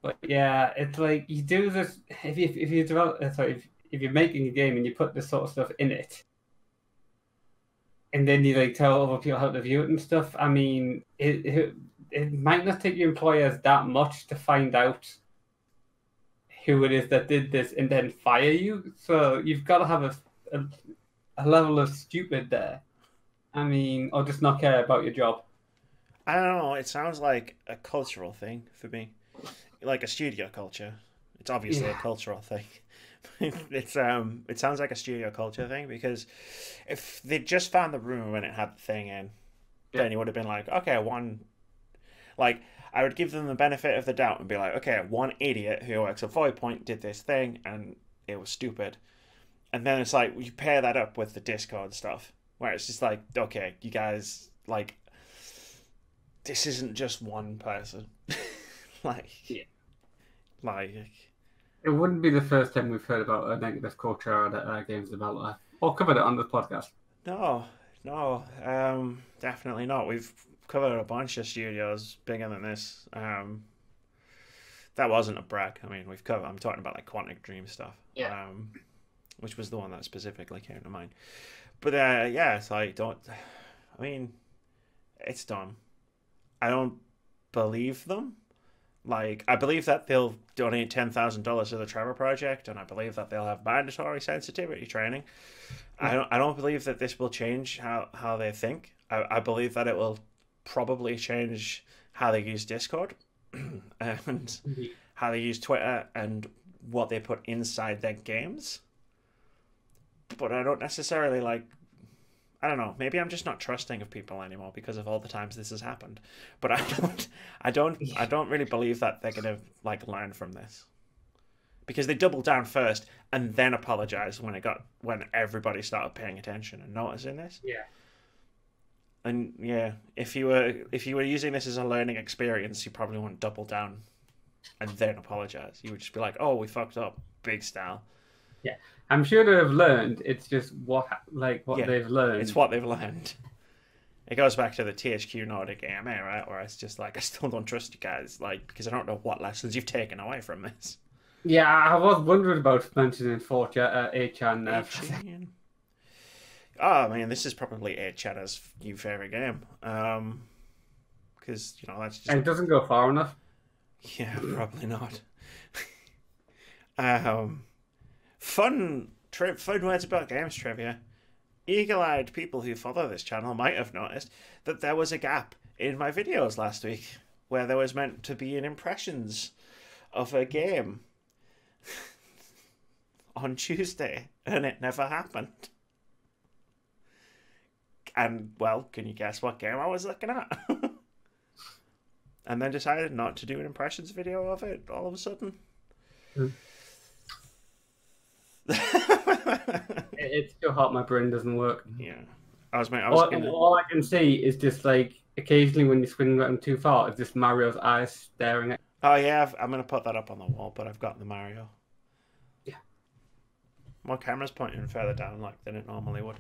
But yeah, it's like you do this if you develop sorry if you're making a game and you put this sort of stuff in it, and then you like tell other people how to view it and stuff. I mean, it might not take your employers that much to find out who it is that did this and then fire you. So you've got to have a level of stupid there. I mean, or just not care about your job. I don't know. It sounds like a cultural thing for me, like a studio culture. It's obviously a cultural thing. It sounds like a studio culture thing because if they just found the room when it had the thing in, then you would have been like, okay, like I would give them the benefit of the doubt and be like, okay, one idiot who works at Void Point did this thing and it was stupid, and then it's like you pair that up with the Discord stuff where it's just like, okay, you guys like. This isn't just one person. like, it wouldn't be the first time we've heard about a negative culture at a games developer or covered it on this podcast. No, definitely not. We've covered a bunch of studios bigger than this. That wasn't a brag. I mean, I'm talking about like Quantic Dream stuff. Yeah. Which was the one that specifically came to mind. But yeah, it's like it's dumb. I don't believe them. Like, I believe that they'll donate $10,000 to the Trevor Project, and I believe that they'll have mandatory sensitivity training. I don't believe that this will change how they think. I believe that it will probably change how they use Discord and how they use Twitter and what they put inside their games. But I don't necessarily I don't know. Maybe I'm just not trusting of people anymore because of all the times this has happened. But I don't really believe that they're gonna learn from this, because they doubled down first and then apologized when everybody started paying attention and noticing this. Yeah. And yeah, if you were using this as a learning experience, you probably wouldn't double down and then apologize. You would just be like, "Oh, we fucked up, big style." Yeah. I'm sure they've learned. It's just what they've learned. It's what they've learned. It goes back to the THQ Nordic AMA, right? Where it's just like, I still don't trust you guys, because I don't know what lessons you've taken away from this. Yeah, I was wondering about mentioning 8chan. Oh man, this is probably 8chan's new favorite game. Because that's just. And it doesn't go far enough. Yeah, probably not. Fun words about games trivia. Eagle-eyed people who follow this channel might have noticed that there was a gap in my videos last week where there was meant to be an impressions of a game on Tuesday, and it never happened. And, well, can you guess what game I was looking at? And then decided not to do an impressions video of it all of a sudden. It's still hot. My brain doesn't work. Yeah, all I can see is just occasionally when you swing around too far, it's just Mario's eyes staring at. Oh yeah, I'm gonna put that up on the wall, but I've got the Mario. Yeah, my camera's pointing further down than it normally would.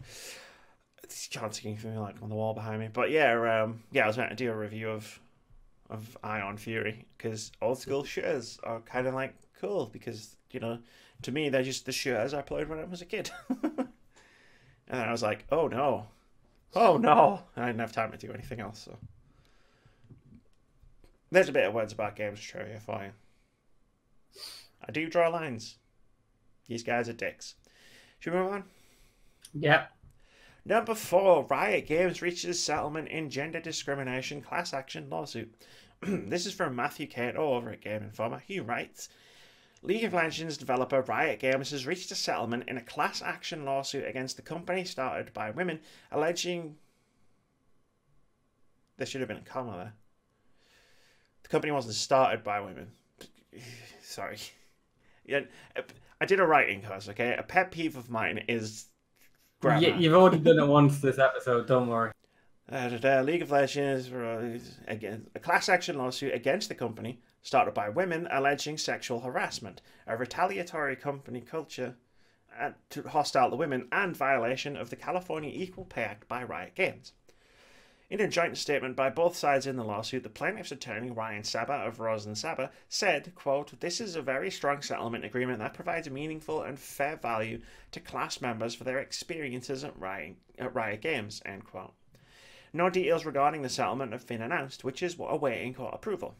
It's chancing for me on the wall behind me. But yeah, I was meant to do a review of Ion Fury because old school shooters are kind of cool because to me, they're just the shooters I played when I was a kid. And then I was like, oh no. And I didn't have time to do anything else. So there's a bit of words about games trivia for you. I do draw lines. These guys are dicks. Should we move on? Yeah. Number 4, Riot Games reaches settlement in gender discrimination class action lawsuit. This is from Matthew Cato over at Game Informer. He writes, League of Legends developer Riot Games has reached a settlement in a class action lawsuit against the company started by women, alleging... There should have been a comma there. The company wasn't started by women. Sorry. Yeah, I did a writing course, okay? A pet peeve of mine is grammar. Yeah, you've already done it once this episode, don't worry. League of Legends, again, a class action lawsuit against the company started by women alleging sexual harassment, a retaliatory company culture hostile to women, and violation of the California Equal Pay Act by Riot Games. In a joint statement by both sides in the lawsuit, the plaintiff's attorney, Ryan Saba of Rose and Saba, said, quote, "This is a very strong settlement agreement that provides a meaningful and fair value to class members for their experiences at Riot Games," end quote. No details regarding the settlement have been announced, which is awaiting court approval.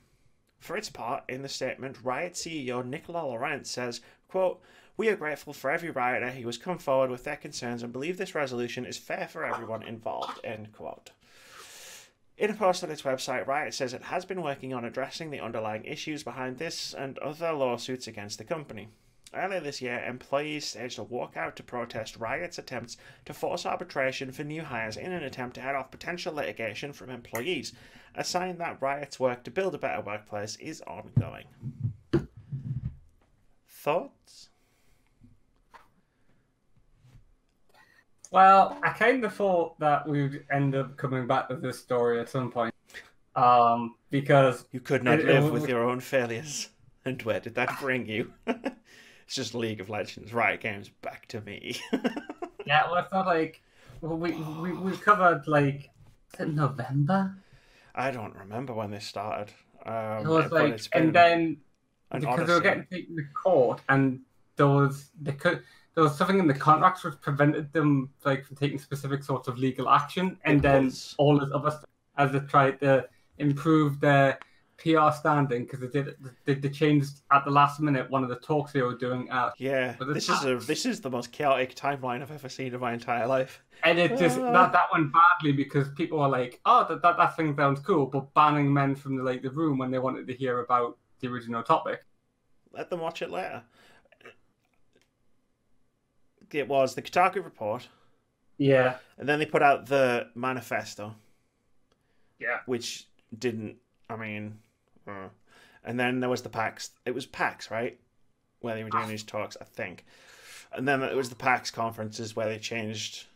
For its part, in the statement, Riot CEO Nicola Laurent says, quote, "We are grateful for every rioter who has come forward with their concerns and believe this resolution is fair for everyone involved," end quote. In a post on its website, Riot says it has been working on addressing the underlying issues behind this and other lawsuits against the company. Earlier this year, employees staged a walkout to protest Riot's attempts to force arbitration for new hires in an attempt to head off potential litigation from employees, a sign that Riot's work to build a better workplace is ongoing. Thoughts? Well, I kind of thought that we'd end up coming back to this story at some point, because you could not live with your own failures. And where did that bring you? It's just League of Legends. Riot Games, back to me. Yeah, well, it's not like we covered like, is it November? I don't remember when this started. It was like, and then because they were getting taken to court, and there was something in the contracts which prevented them like from taking specific sorts of legal action, and then all this other stuff as they tried to improve their PR standing, because they changed at the last minute one of the talks they were doing. This is the most chaotic timeline I've ever seen in my entire life. And it just that went badly because people were like, "Oh, that thing sounds cool," but banning men from the room when they wanted to hear about the original topic. Let them watch it later. It was the Kotaku report. Yeah. And then they put out the manifesto. Yeah. Which didn't. I mean. And then there was the PAX. It was PAX, right? Where they were doing these talks, I think. And then it was the PAX conferences where they changed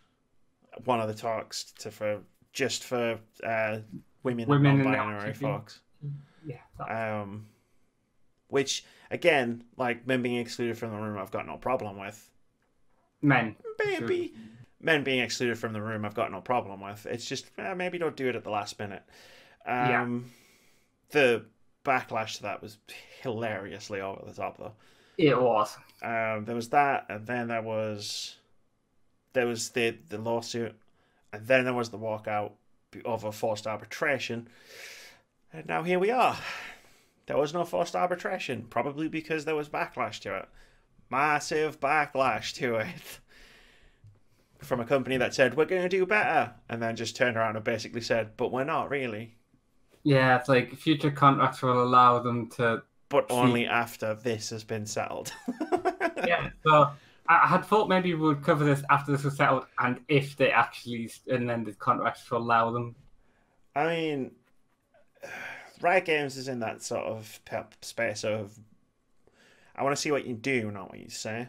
one of the talks to for women and non-binary folks. Yeah. Which again, like men being excluded from the room, I've got no problem with. Men being excluded from the room, I've got no problem with. It's just maybe don't do it at the last minute. The backlash to that was hilariously over the top, though. It was. There was that, and then there was the lawsuit, and then there was the walkout over forced arbitration, and now here we are. There was no forced arbitration, probably because there was backlash to it. Massive backlash to it. From a company that said, "We're going to do better," and then just turned around and basically said, "But we're not really." Yeah, it's like future contracts will allow them to... But only after this has been settled. Yeah, so I had thought maybe we would cover this after this was settled, and if they actually amended contracts to allow them. I mean, Riot Games is in that sort of space of, I want to see what you do, not what you say.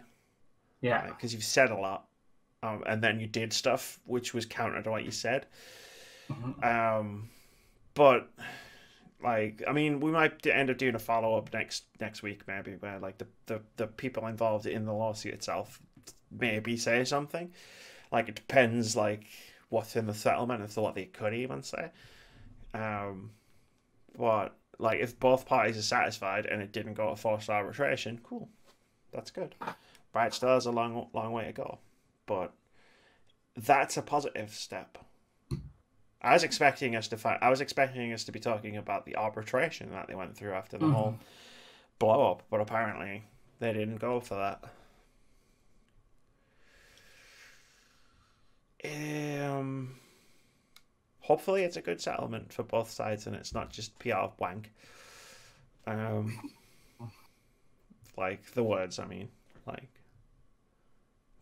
Yeah. Because you've said a lot, and then you did stuff which was counter to what you said. Mm-hmm. But, like, I mean, we might end up doing a follow-up next week, maybe, where, like, the people involved in the lawsuit itself maybe say something. Like, it depends, like, what's in the settlement as to what they could even say. But, like, if both parties are satisfied and it didn't go to forced arbitration, cool. That's good. Riot still has a long way to go. But that's a positive step. I was expecting us to be talking about the arbitration that they went through after the whole blow up, but apparently they didn't go for that. Hopefully it's a good settlement for both sides and it's not just PR wank. Like the words, I mean, like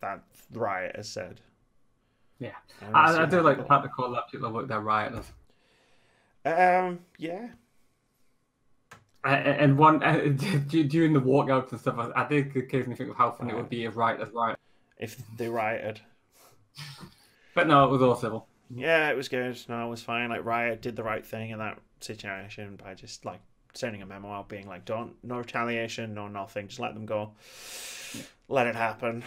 that Riot has said. Yeah, I do like the fact they call that people work their rioters. Yeah. And one during the walkouts and stuff, I did occasionally think of how funny it would be if rioters riot. If they rioted. But no, it was all civil. Yeah, it was good. No, it was fine. Like Riot did the right thing in that situation by just like sending a memo out, being like, no retaliation, no nothing, just let them go, let it happen.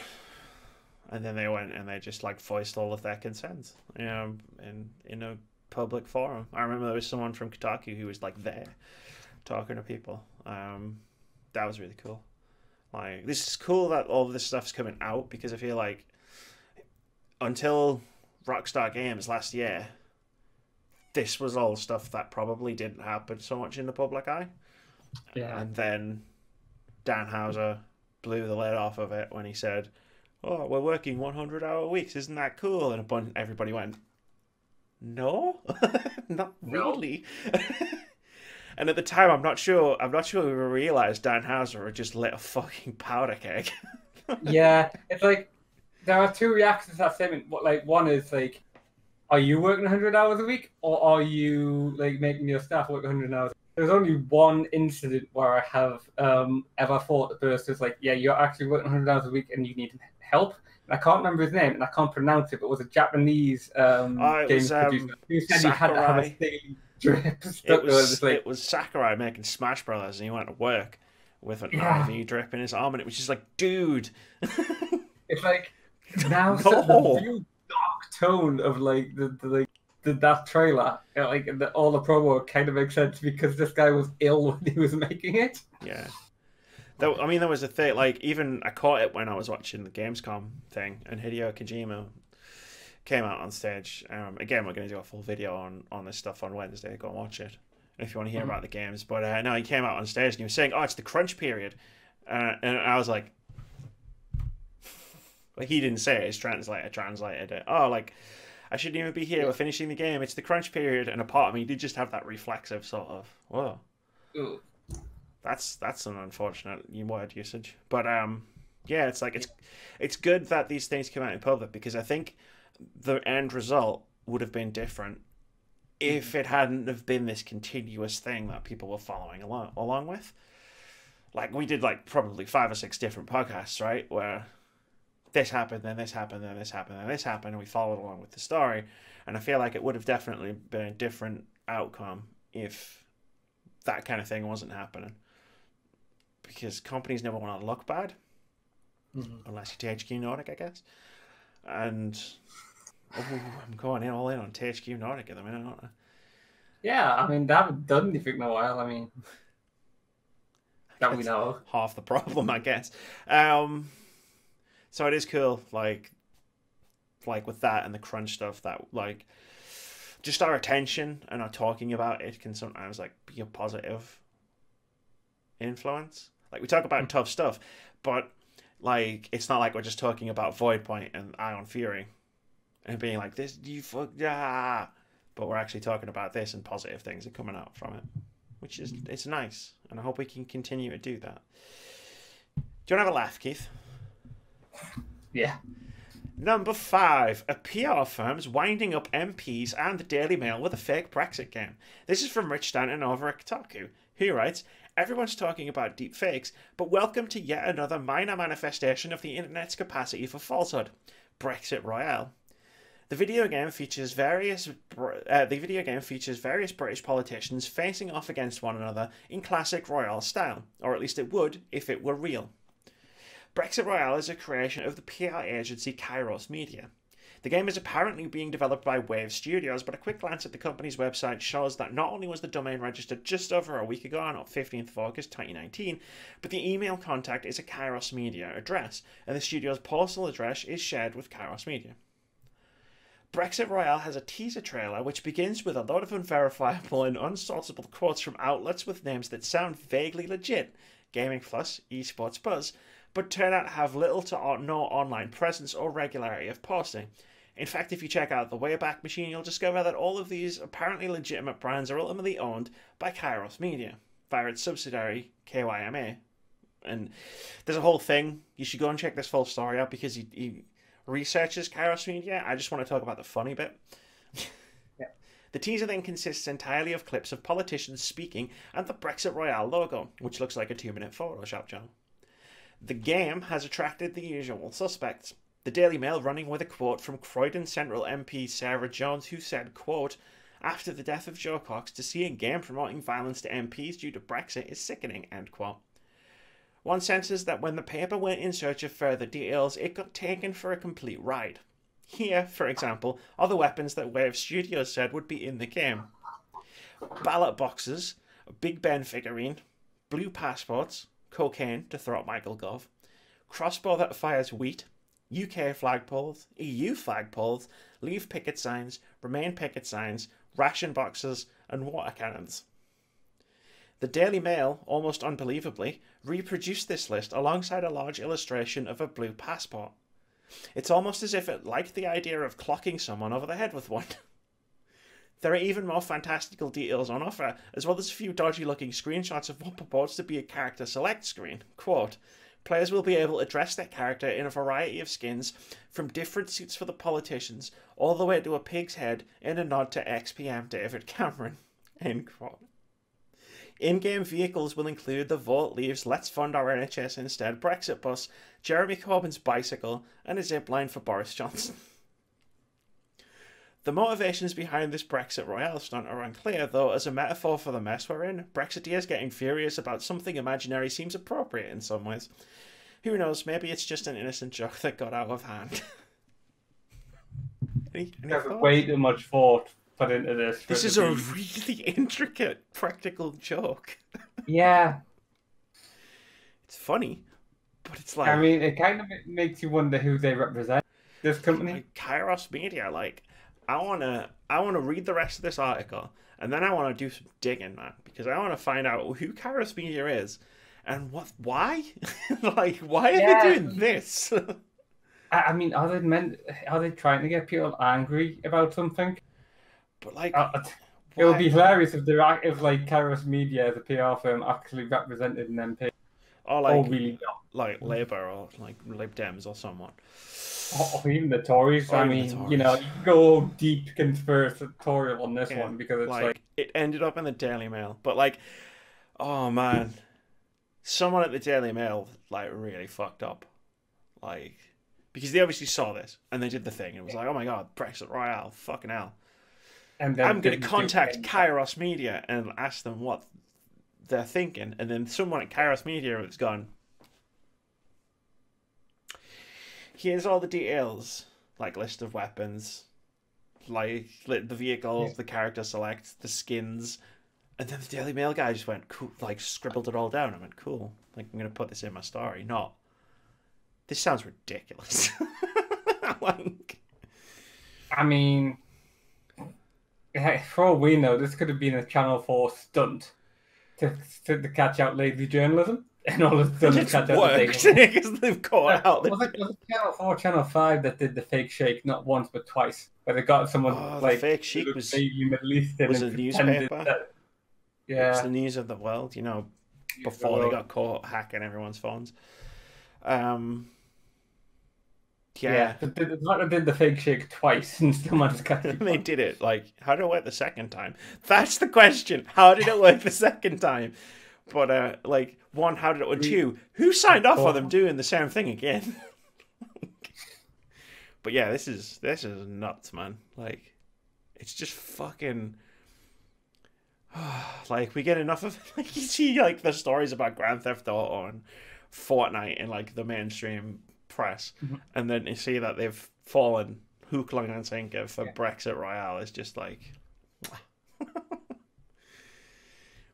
And then they went and they just like voiced all of their concerns, in a public forum. I remember there was someone from Kotaku who was like there talking to people. That was really cool. Like, this is cool that all of this stuff's coming out, because I feel like until Rockstar Games last year, this was all stuff that probably didn't happen so much in the public eye. Yeah. And then Dan Houser blew the lid off of it when he said, "Oh, we're working 100-hour weeks. Isn't that cool?" And everybody went, "No, not really." And at the time, I'm not sure we realized Dan Houser had just lit a fucking powder keg. Yeah, it's like there are two reactions to that statement. Like, one is like, are you working 100 hours a week, or are you like making your staff work 100 hours? There's only one incident where I have ever thought the person is like, yeah, you're actually working 100 hours a week and you need help. And I can't remember his name and I can't pronounce it, but it was a Japanese games producer who said he had to have a daily drip stuck it was Sakurai making Smash Brothers, and he went to work with an IV drip in his arm, and it was just like, dude. It's like, now the real dark tone of like that trailer, like all the promo kind of makes sense because this guy was ill when he was making it. Yeah. I mean, there was a thing, like, even I caught it when I was watching the Gamescom thing, and Hideo Kojima came out on stage. Again, we're going to do a full video on this stuff on Wednesday. Go and watch it if you want to hear about the games. But no, he came out on stage and he was saying, "Oh, it's the crunch period," and I was like, he didn't say it. His translator translated it. "Oh, like, I shouldn't even be here. We're finishing the game. It's the crunch period." And a part of me did just have that reflexive sort of, whoa. Ooh. That's an unfortunate word usage. But yeah, it's like it's good that these things come out in public, because I think the end result would have been different if it hadn't have been this continuous thing that people were following along with. Like, we did like probably 5 or 6 different podcasts, right, where this happened, then this happened, then this happened, then this happened, and we followed along with the story. And I feel like it would have definitely been a different outcome if that kind of thing wasn't happening. Because companies never want to look bad, unless you're THQ Nordic, I guess. And I'm going all in on THQ Nordic at the minute, aren't I? Yeah, I mean, they haven't done anything in a while. I mean, that we know of. Half the problem, I guess. So it is cool, like with that and the crunch stuff, that like just our attention and our talking about it can sometimes like be a positive influence. Like, we talk about tough stuff, but like, it's not like we're just talking about Void Point and Ion Fury and being like, this, you fuck, yeah. But we're actually talking about this, and positive things are coming out from it, which is, it's nice. And I hope we can continue to do that. Do you want to have a laugh, Keith? Yeah. Number 5, a PR firm's winding up MPs and the Daily Mail with a fake Brexit game. This is from Rich Stanton over at Kotaku, who writes, "Everyone's talking about deep fakes, but welcome to yet another minor manifestation of the internet's capacity for falsehood, Brexit Royale. The video game features various British politicians facing off against one another in classic Royale style, or at least it would if it were real. Brexit Royale is a creation of the PR agency Kairos Media. The game is apparently being developed by Wave Studios, but a quick glance at the company's website shows that not only was the domain registered just over a week ago on 15th of August 2019, but the email contact is a Kairos Media address, and the studio's postal address is shared with Kairos Media. Brexit Royale has a teaser trailer which begins with a lot of unverifiable and unsourceable quotes from outlets with names that sound vaguely legit, Gaming Plus, Esports Buzz, but turn out to have little to no online presence or regularity of posting. In fact, if you check out the Wayback Machine, you'll discover that all of these apparently legitimate brands are ultimately owned by Kairos Media, via its subsidiary, KYMA. And there's a whole thing. You should go and check this full story out, because he researches Kairos Media. I just want to talk about the funny bit. Yeah. The teaser then consists entirely of clips of politicians speaking and the Brexit Royale logo, which looks like a 2-minute Photoshop job. The game has attracted the usual suspects. The Daily Mail running with a quote from Croydon Central MP Sarah Jones, who said, quote, "After the death of Joe Cox, to see a game promoting violence to MPs due to Brexit is sickening," end quote. One senses that when the paper went in search of further details, it got taken for a complete ride. Here, for example, are the weapons that Wave Studios said would be in the game. Ballot boxes, a Big Ben figurine, blue passports, cocaine to throw at Michael Gove, crossbow that fires wheat, UK flagpoles, EU flagpoles, leave picket signs, remain picket signs, ration boxes, and water cannons. The Daily Mail, almost unbelievably, reproduced this list alongside a large illustration of a blue passport. It's almost as if it liked the idea of clocking someone over the head with one. There are even more fantastical details on offer, as well as a few dodgy-looking screenshots of what purports to be a character select screen. Quote, players will be able to dress their character in a variety of skins, from different suits for the politicians, all the way to a pig's head in a nod to ex-PM David Cameron. End quote. In-game vehicles will include the Vote Leaves Let's Fund Our NHS Instead Brexit bus, Jeremy Corbyn's bicycle, and a zipline for Boris Johnson. The motivations behind this Brexit Royale stunt are unclear, though as a metaphor for the mess we're in, Brexiteers getting furious about something imaginary seems appropriate in some ways. Who knows, maybe it's just an innocent joke that got out of hand. any There's way too much thought put into this. This is a really intricate practical joke. Yeah. It's funny, but it's like... I mean, it kind of makes you wonder who they represent, this company. Like Kairos Media, like... I wanna read the rest of this article, and then I want to do some digging, man, because I want to find out who Kairos Media is, and why, like, why are they doing this? I mean, are they trying to get people angry about something? But like, it would be hilarious if Kairos Media, the PR firm, actually represented an MP, or like, really like Labour or like Lib Dems or someone. Or even the Tories. I mean, you know, you can go deep conspiratorial on this one because it's like it ended up in the Daily Mail. But like, oh man, someone at the Daily Mail like really fucked up, like because they obviously saw this and they did the thing. And it was like, oh my god, Brexit Royale, fucking hell. And I'm going to contact Kairos Media and ask them what they're thinking. And then someone at Kairos Media has gone, here's all the details, like list of weapons, like the vehicles, the character select, the skins, and then the Daily Mail guy just went, cool, like scribbled it all down. I went, cool, like I'm going to put this in my story. Not, this sounds ridiculous. Like, I mean, for all we know, this could have been a Channel 4 stunt to catch out lazy journalism. And all of a sudden, it's worked because they've caught out. Was it Channel 4, Channel 5 that did the fake shake not once but twice? Where they got someone like the fake shake was Middle Eastern was a newspaper. Yeah, it's the news of the world. You know, before they got caught hacking everyone's phones. Yeah, but they did the fake shake twice and still managed to catch it. They did it. Like, how did it work the second time? That's the question. How did it work the second time? But like, one, how did it work? Two, who signed off on them doing the same thing again? But yeah, this is nuts, man. Like, it's just fucking. Like, we get enough of like you see like the stories about Grand Theft Auto and Fortnite in like the mainstream press, and then you see that they've fallen hook, line, and sinker for Brexit Royale. It's just like.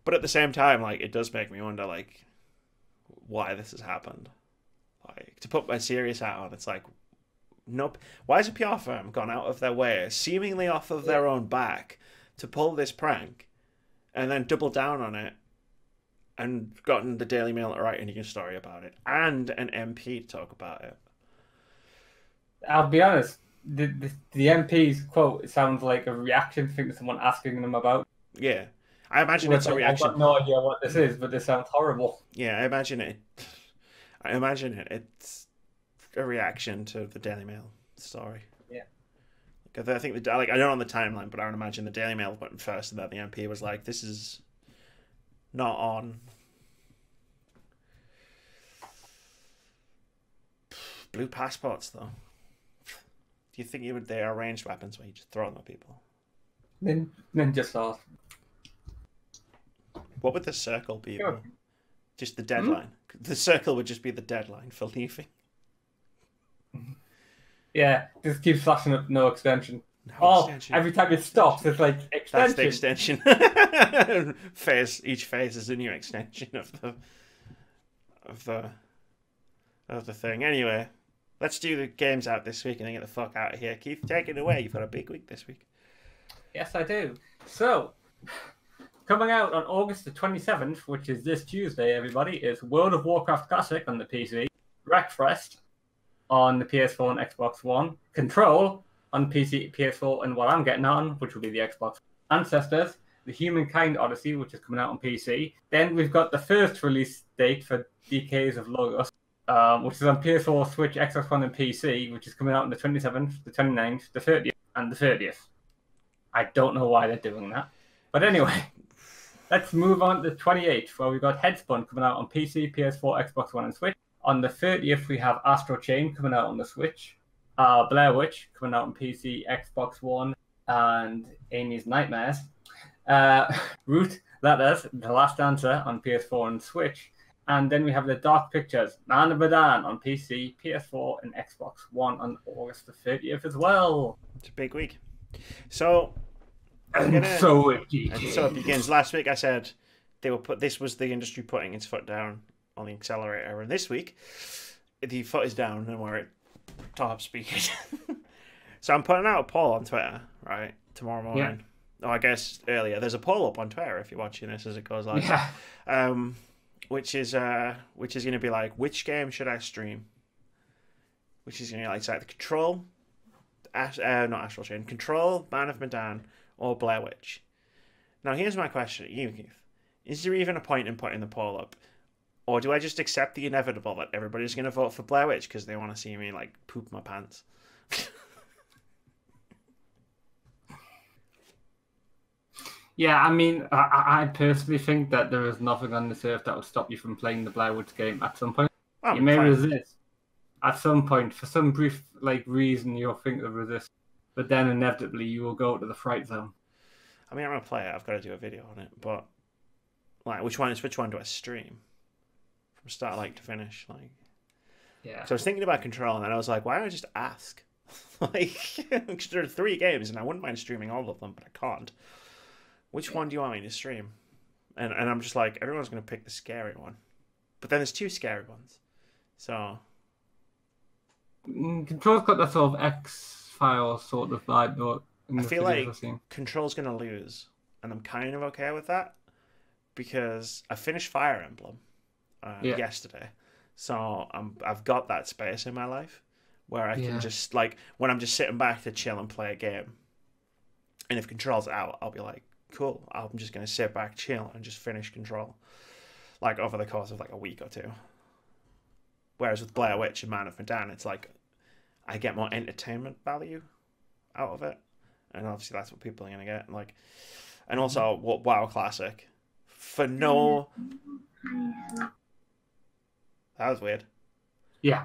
But at the same time, like, it does make me wonder, like, why this has happened. Like, to put my serious hat on, it's like, nope. Why has a PR firm gone out of their way, seemingly off of their own back, to pull this prank, and then double down on it, and gotten the Daily Mail to write a news story about it, and an MP to talk about it? I'll be honest, the MP's quote sounds like a reaction thing to someone asking them about. Yeah. I imagine it's a reaction. I've got no idea what this is, but this sounds horrible. Yeah, I imagine it's a reaction to the Daily Mail story. Yeah. Like, I think I don't know on the timeline, but I would imagine the Daily Mail went first, and then the MP was like, "This is not on." Blue passports, though. Do you think they are ranged weapons where you just throw them at people? Then just off. What would the circle be? Sure. Just the deadline. The circle would just be the deadline for leaving. Yeah, just keeps flashing up no extension. No Oh, extension. every time it stops, it's like That's extension. the extension. Each phase is a new extension of the of the thing. Anyway, let's do the games out this week and then get the fuck out of here. Keith, take it away. You've got a big week this week. Yes, I do. So, coming out on August the 27th, which is this Tuesday, everybody, is World of Warcraft Classic on the PC, Wreckfest on the PS4 and Xbox One, Control on PC, PS4, and what I'm getting on, which will be the Xbox, Ancestors, the Humankind Odyssey, which is coming out on PC. Then we've got the first release date for Decays of Logos, which is on PS4, Switch, Xbox One, and PC, which is coming out on the 27th, the 29th, the 30th, and the 30th. I don't know why they're doing that. But anyway, let's move on to the 28th, where we've got Headspun coming out on PC, PS4, Xbox One, and Switch. On the 30th, we have Astro Chain coming out on the Switch. Blair Witch coming out on PC, Xbox One, and Amy's Nightmares. Root Letters, The Last Answer on PS4 and Switch. And then we have the Dark Pictures, Man of Medan on PC, PS4, and Xbox One on August the 30th as well. It's a big week. So, So it begins. Last week I said this was the industry putting its foot down on the accelerator, and this week the foot is down and we're at top speed. So I'm putting out a poll on Twitter, right, tomorrow morning. Yeah. Oh, I guess earlier. There's a poll up on Twitter if you're watching this as it goes live. Yeah. Which is going to be like, which game should I stream? Which is going to be like the Control, not Astral Chain, Control, Man of Medan, or Blair Witch. Now here's my question to you, Keith. Is there even a point in putting the poll up? Or do I just accept the inevitable that everybody's going to vote for Blair Witch because they want to see me, like, poop my pants? Yeah, I mean, I personally think that there is nothing on this earth that would stop you from playing the Blair Witch game at some point. You may resist. At some point, for some brief reason, you'll think of resist. But then inevitably you will go to the fright zone. I mean, I'm going to play it. I've got to do a video on it. But, which one do I stream? From start to finish, yeah. So I was thinking about Control, and then I was like, why don't I just ask? Because there are 3 games, and I wouldn't mind streaming all of them, but I can't. Which one do you want me to stream? And I'm just like, everyone's going to pick the scary one, but then there's 2 scary ones, so Control's got that sort of X-Files sort of vibe, though. I feel like Control's going to lose, and I'm kind of okay with that because I finished Fire Emblem. Yesterday, so I've got that space in my life where I can just when I'm just sitting back to chill and play a game, and if Control's out, I'll be like, cool, I'm just gonna sit back, chill, and just finish Control over the course of a week or 2. Whereas with Blair Witch and Man of Medan, it's like I get more entertainment value out of it, and obviously that's what people are gonna get. And also WoW Classic for no. That was weird. Yeah.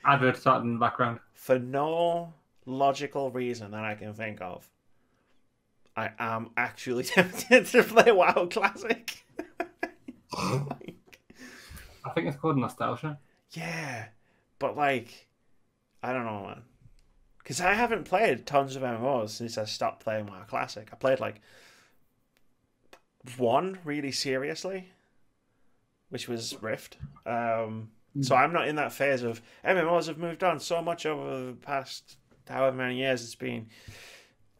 Advert started in the background. For no logical reason that I can think of, I am actually tempted to play WoW Classic. I think it's called nostalgia. Yeah, but I don't know, man. Because I haven't played tons of MMOs since I stopped playing WoW Classic. I played one really seriously, which was Rift. So I'm not in that phase of MMOs have moved on so much over the past however many years it's been.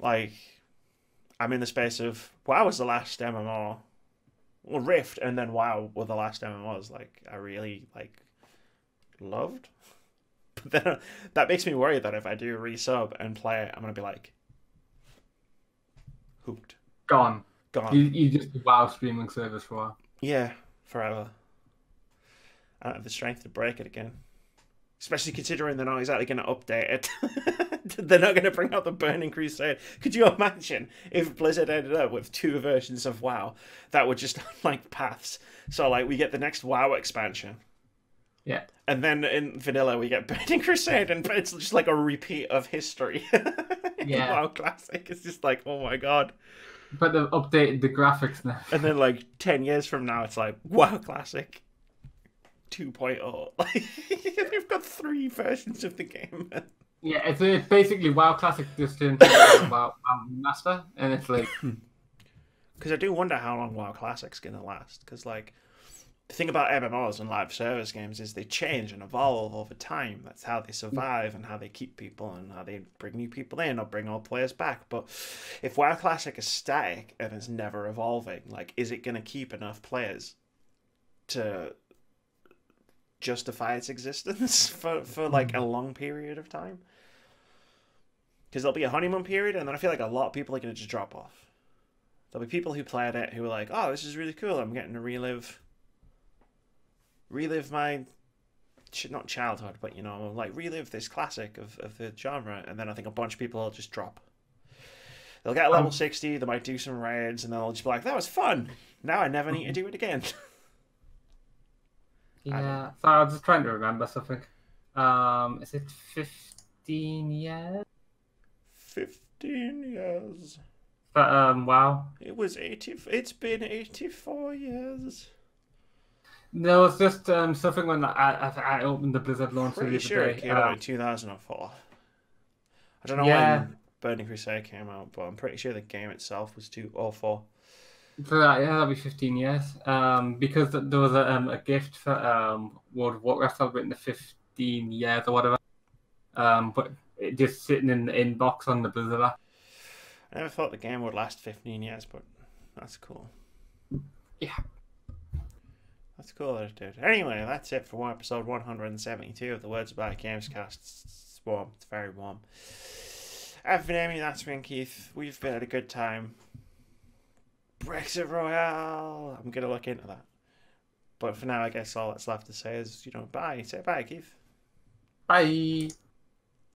I'm in the space of WoW was the last MMO. Well, Rift and then WoW were the last MMOs I really loved. But then that makes me worry that if I do resub and play it, I'm gonna be hooked. Gone. You just do WoW streaming service for a while. Yeah, forever. I don't have the strength to break it again. Especially considering they're not exactly going to update it. They're not going to bring out the Burning Crusade. Could you imagine if Blizzard ended up with 2 versions of WoW that were just paths? So we get the next WoW expansion. Yeah. And then in vanilla we get Burning Crusade, and it's just a repeat of history. Yeah. WoW Classic. It's just oh my god. But they've updated the graphics now. And then 10 years from now it's WoW Classic. 2.0. Like, we've got 3 versions of the game. Yeah, it's basically WoW Classic just into WoW Master, and it's like... Because I do wonder how long WoW Classic's going to last. Because, like, the thing about MMOs and live service games is they change and evolve over time. That's how they survive and how they keep people and how they bring new people in or bring old players back. But if WoW Classic is static and is never evolving, like, is it going to keep enough players to justify its existence for like a long period of time? Because there'll be a honeymoon period, and then I feel like a lot of people are going to just drop off. There'll be people who played it who are like, oh, this is really cool. I'm getting to relive my, not childhood, but, you know, like relive this classic of the genre. And then I think a bunch of people will just drop. They'll get level 60, they might do some raids, and they'll just be like, that was fun. Now I never need to do it again. Yeah, so I was just trying to remember something. Is it 15 years? 15 years. But, wow. It's been 84 years. There was just something when I opened the Blizzard launcher the other Pretty sure day. it came out in 2004. I don't know when Burning Crusade came out, but I'm pretty sure the game itself was 2004. For that, yeah, that'll be 15 years. Because there was a gift for World of Warcraft celebrating the 15 years or whatever. But it just sitting in the inbox on the Blizzard app. I never thought the game would last 15 years, but that's cool. Yeah. That's cool that it did. Anyway, that's it for episode 172 of the Words About Gamescast. It's warm. It's very warm. I've been Amy, that's been Keith. We've been at a good time. Brexit Royale. I'm going to look into that. But for now, I guess all that's left to say is, you know, bye. Say bye, Keith. Bye.